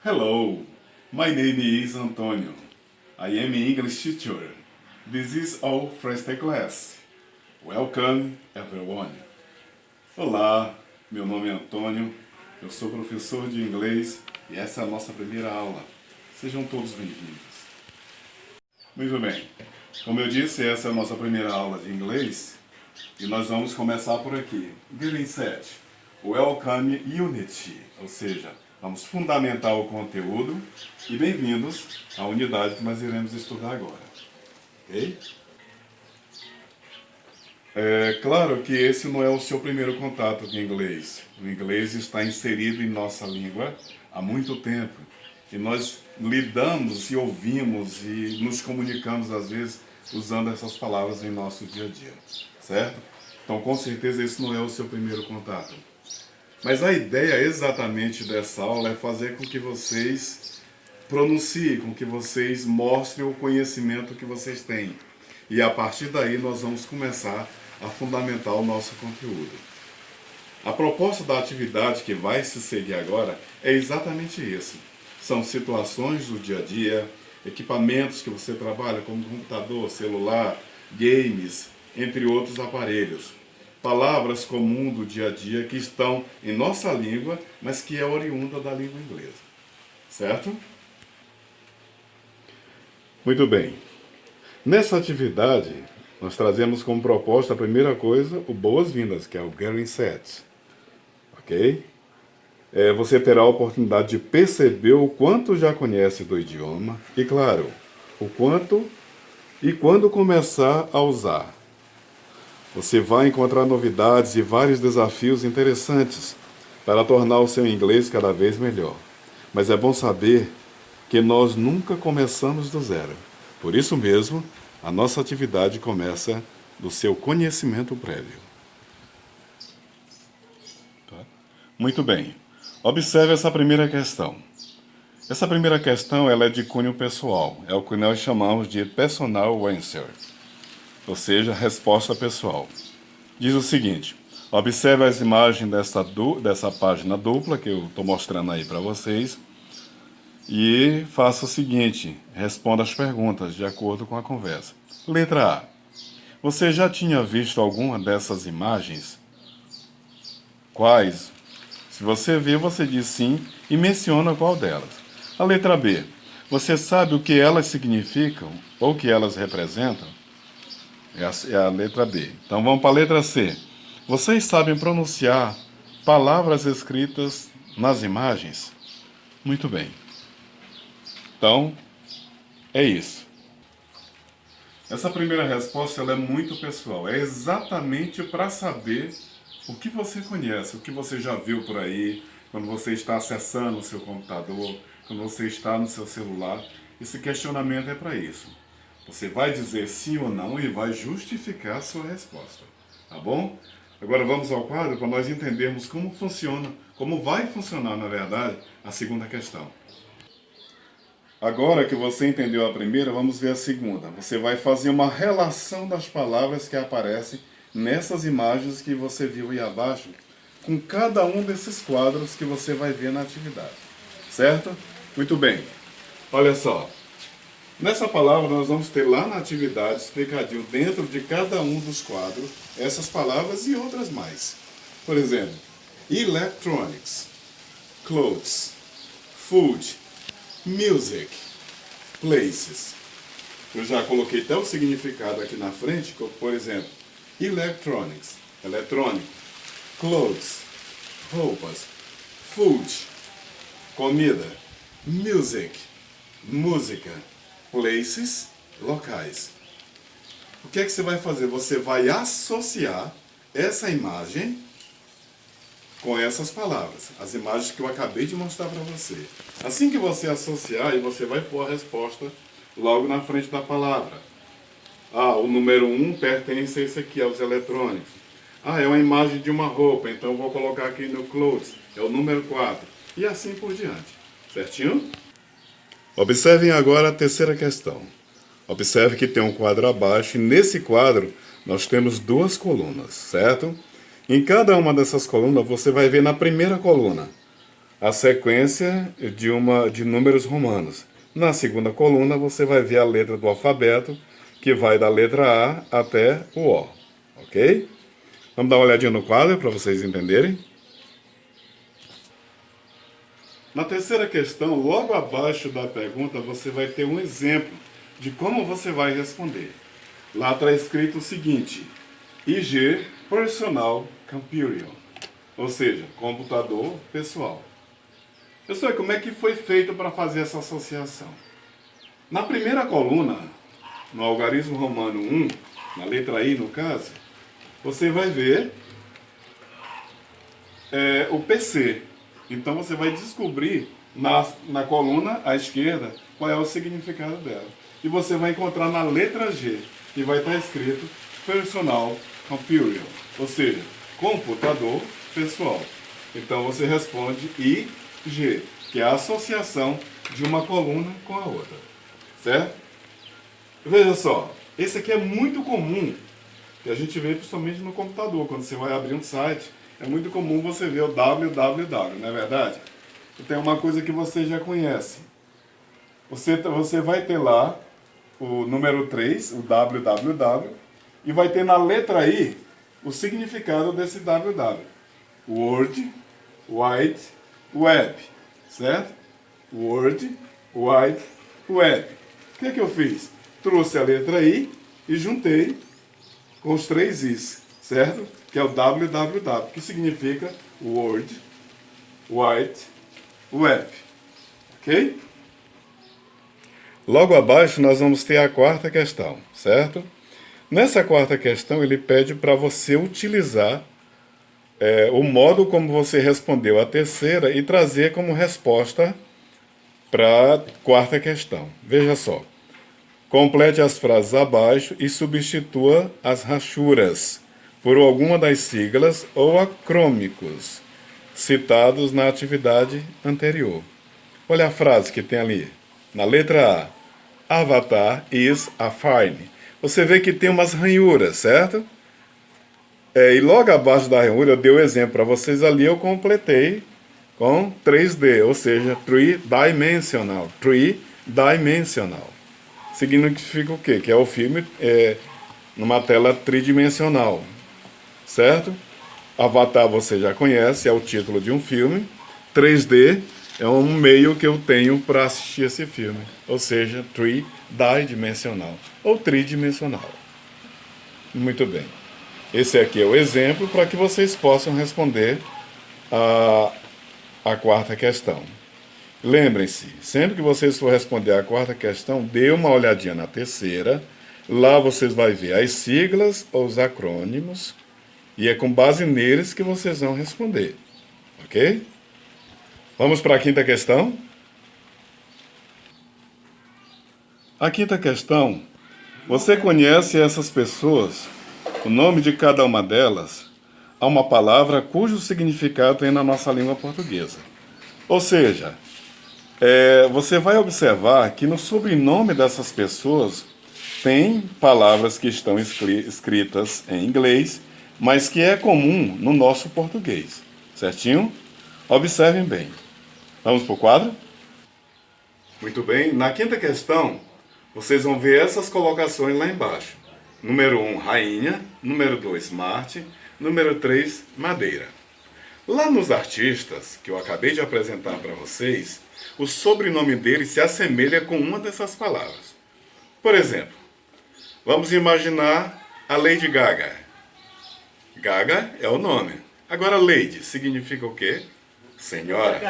Hello, my name is Antonio. I am English teacher. This is our first class. Welcome everyone. Olá, meu nome é Antônio, eu sou professor de inglês e essa é a nossa primeira aula. Sejam todos bem-vindos. Muito bem, como eu disse, essa é a nossa primeira aula de inglês e nós vamos começar por aqui. Getting set, Welcome Unity, ou seja, vamos fundamentar o conteúdo e bem-vindos à unidade que nós iremos estudar agora. Ok? É claro que esse não é o seu primeiro contato com o inglês. O inglês está inserido em nossa língua há muito tempo. E nós lidamos e ouvimos e nos comunicamos, às vezes, usando essas palavras em nosso dia a dia. Certo? Então, com certeza, esse não é o seu primeiro contato. Mas a ideia exatamente dessa aula é fazer com que vocês pronunciem, com que vocês mostrem o conhecimento que vocês têm. E a partir daí nós vamos começar a fundamentar o nosso conteúdo. A proposta da atividade que vai se seguir agora é exatamente isso. São situações do dia a dia, equipamentos que você trabalha, como computador, celular, games, entre outros aparelhos. Palavras comuns do dia a dia que estão em nossa língua, mas que é oriunda da língua inglesa. Certo? Muito bem. Nessa atividade, nós trazemos como proposta a primeira coisa, o boas-vindas, que é o Getting Set. Ok? Você terá a oportunidade de perceber o quanto já conhece do idioma e, claro, o quanto e quando começar a usar. Você vai encontrar novidades e vários desafios interessantes para tornar o seu inglês cada vez melhor. Mas é bom saber que nós nunca começamos do zero. Por isso mesmo, a nossa atividade começa do seu conhecimento prévio. Muito bem. Observe essa primeira questão. Essa primeira questão ela é de cunho pessoal. É o que nós chamamos de personal answer. Ou seja, resposta pessoal. Diz o seguinte, observe as imagens dessa página dupla que eu estou mostrando aí para vocês e faça o seguinte, responda as perguntas de acordo com a conversa. Letra A. Você já tinha visto alguma dessas imagens? Quais? Se você viu, você diz sim e menciona qual delas. A letra B. Você sabe o que elas significam ou o que elas representam? É a letra B. Então vamos para a letra C. Vocês sabem pronunciar palavras escritas nas imagens? Muito bem. Então, é isso. Essa primeira resposta ela é muito pessoal. É exatamente para saber o que você conhece, o que você já viu por aí, quando você está acessando o seu computador, quando você está no seu celular. Esse questionamento é para isso. Você vai dizer sim ou não e vai justificar a sua resposta, tá bom? Agora vamos ao quadro para nós entendermos como funciona, como vai funcionar, na verdade, a segunda questão. Agora que você entendeu a primeira, vamos ver a segunda. Você vai fazer uma relação das palavras que aparecem nessas imagens que você viu aí abaixo, com cada um desses quadros que você vai ver na atividade, certo? Muito bem. Olha só. Nessa palavra nós vamos ter lá na atividade explicadinho dentro de cada um dos quadros essas palavras e outras mais. Por exemplo, electronics, clothes, food, music, places. Eu já coloquei até o significado aqui na frente, por exemplo, electronics, eletrônico, clothes, roupas, food, comida, music, música, places, locais. O que é que você vai fazer? Você vai associar essa imagem com essas palavras, as imagens que eu acabei de mostrar para você. Assim que você associar, você vai pôr a resposta logo na frente da palavra. Ah, o número 1 pertence a esse aqui, aos eletrônicos. Ah, é uma imagem de uma roupa, então eu vou colocar aqui no clothes, é o número 4. E assim por diante. Certinho? Observem agora a terceira questão. Observe que tem um quadro abaixo e nesse quadro nós temos duas colunas, certo? Em cada uma dessas colunas você vai ver na primeira coluna a sequência de números romanos. Na segunda coluna você vai ver a letra do alfabeto, que vai da letra A até o O, ok? Vamos dar uma olhadinha no quadro para vocês entenderem. Na terceira questão, logo abaixo da pergunta, você vai ter um exemplo de como você vai responder. Lá está escrito o seguinte: IG Personal Computer, ou seja, computador pessoal. Pessoal, como é que foi feito para fazer essa associação? Na primeira coluna, no algarismo romano 1, na letra I no caso, você vai ver o PC. Então você vai descobrir na coluna à esquerda qual é o significado dela. E você vai encontrar na letra G, que vai estar escrito Personal Computer, ou seja, computador pessoal. Então você responde IG, que é a associação de uma coluna com a outra. Certo? Veja só, esse aqui é muito comum, que a gente vê principalmente no computador. Quando você vai abrir um site, é muito comum você ver o www, não é verdade? Tem uma coisa que você já conhece. Você vai ter lá o número 3, o www, e vai ter na letra I o significado desse www. World Wide Web, certo? World Wide Web. O que eu fiz? Trouxe a letra I e juntei com os 3 Is, certo? Que é o www, que significa World Wide Web. Ok? Logo abaixo nós vamos ter a quarta questão, certo? Nessa quarta questão ele pede para você utilizar o modo como você respondeu a terceira e trazer como resposta para a quarta questão. Veja só. Complete as frases abaixo e substitua as rachuras por alguma das siglas ou acrônicos citados na atividade anterior. Olha a frase que tem ali. Na letra A, Avatar is a fine. Você vê que tem umas ranhuras, certo? E logo abaixo da ranhura eu dei o exemplo para vocês ali, eu completei com 3D, ou seja, three-dimensional. Three-dimensional. Significa o quê? Que é o filme numa tela tridimensional, certo? Avatar você já conhece, é o título de um filme. 3D é um meio que eu tenho para assistir esse filme, ou seja, three-dimensional ou tridimensional. Muito bem. Esse aqui é o exemplo para que vocês possam responder a quarta questão. Lembrem-se, sempre que vocês for responder a quarta questão, dê uma olhadinha na terceira. Lá vocês vão ver as siglas ou os acrônimos e é com base neles que vocês vão responder. Ok? Vamos para a quinta questão? A quinta questão. Você conhece essas pessoas? O nome de cada uma delas há uma palavra cujo significado tem na nossa língua portuguesa. Ou seja, você vai observar que no sobrenome dessas pessoas tem palavras que estão escritas em inglês, mas que é comum no nosso português. Certinho? Observem bem. Vamos para o quadro? Muito bem. Na quinta questão, vocês vão ver essas colocações lá embaixo. Número 1, rainha. Número 2, Marte. Número 3, madeira. Lá nos artistas, que eu acabei de apresentar para vocês, o sobrenome deles se assemelha com uma dessas palavras. Por exemplo, vamos imaginar a Lady Gaga. Gaga é o nome. Agora, Lady significa o quê? Senhora.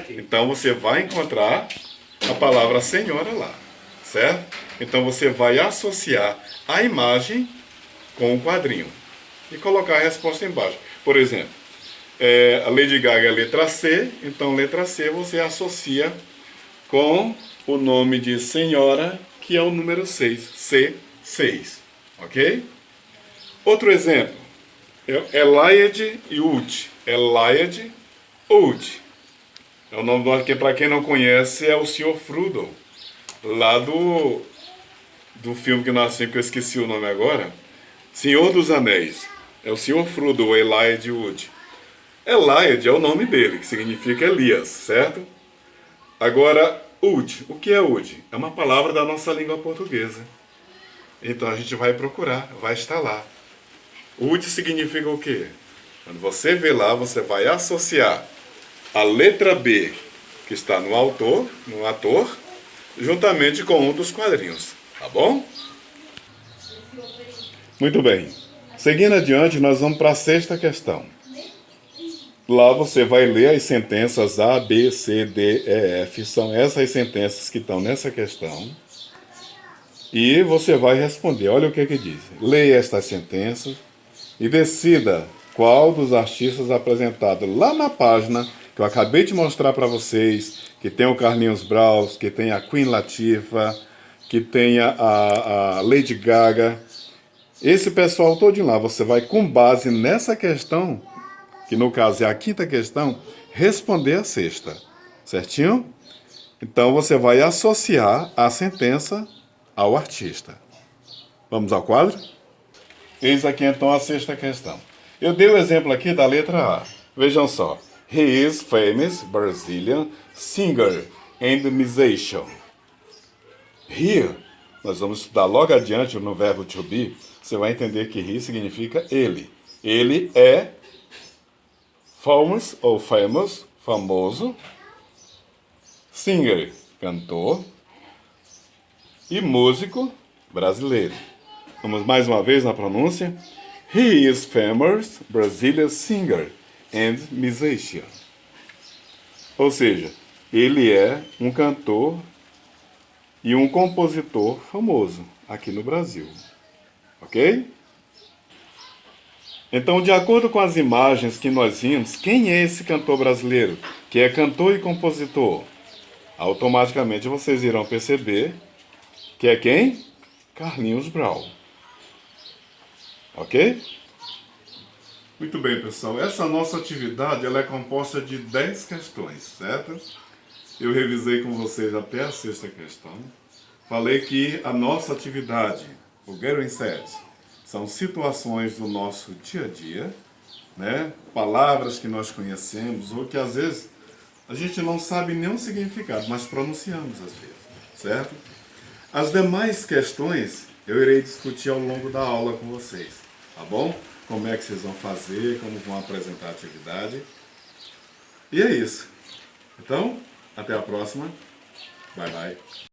Então você vai encontrar a palavra senhora lá, certo? Então você vai associar a imagem com o quadrinho e colocar a resposta embaixo. Por exemplo, a Lady Gaga é letra C, então letra C você associa com o nome de senhora, que é o número 6, C6, ok? Outro exemplo, Eliad Wood, Eliad Wood. É o nome que, para quem não conhece, é o Sr. Frodo, lá do filme que nós tínhamos, que eu esqueci o nome agora, Senhor dos Anéis. É o Sr. Frodo, o Eliad Wood. Eliad é o nome dele, que significa Elias, certo? Agora, Ud. O que é Ud? É uma palavra da nossa língua portuguesa. Então a gente vai procurar, vai estar lá. Ud significa o quê? Quando você vê lá, você vai associar a letra B, que está no autor, no ator, juntamente com um dos quadrinhos. Tá bom? Muito bem. Seguindo adiante, nós vamos para a sexta questão. Lá você vai ler as sentenças A, B, C, D, E, F. São essas sentenças que estão nessa questão. E você vai responder. Olha o que diz. Leia estas sentenças e decida qual dos artistas apresentados lá na página que eu acabei de mostrar para vocês, que tem o Carlinhos Brown, que tem a Queen Latifah, que tem a Lady Gaga. Esse pessoal todo lá, você vai, com base nessa questão, que no caso é a quinta questão, responder a sexta. Certinho? Então você vai associar a sentença ao artista. Vamos ao quadro? Eis aqui então a sexta questão. Eu dei o exemplo aqui da letra A. Vejam só. He is famous Brazilian singer and musician. Here, nós vamos estudar logo adiante no verbo to be. Você vai entender que he significa ele. Ele é famous ou famous, famoso, singer, cantor, e músico brasileiro. Vamos mais uma vez na pronúncia. He is famous Brazilian singer and musician. Ou seja, ele é um cantor e um compositor famoso aqui no Brasil. Ok? Então, de acordo com as imagens que nós vimos, quem é esse cantor brasileiro que é cantor e compositor? Automaticamente vocês irão perceber que é quem? Carlinhos Brown. Ok? Muito bem, pessoal. Essa nossa atividade ela é composta de 10 questões, certo? Eu revisei com vocês até a sexta questão. Falei que a nossa atividade, o Gathering Sets, são situações do nosso dia a dia, né? Palavras que nós conhecemos ou que às vezes a gente não sabe nem o significado, mas pronunciamos às vezes, certo? As demais questões eu irei discutir ao longo da aula com vocês, tá bom? Como é que vocês vão fazer, como vão apresentar a atividade. E é isso. Então, até a próxima. Bye, bye.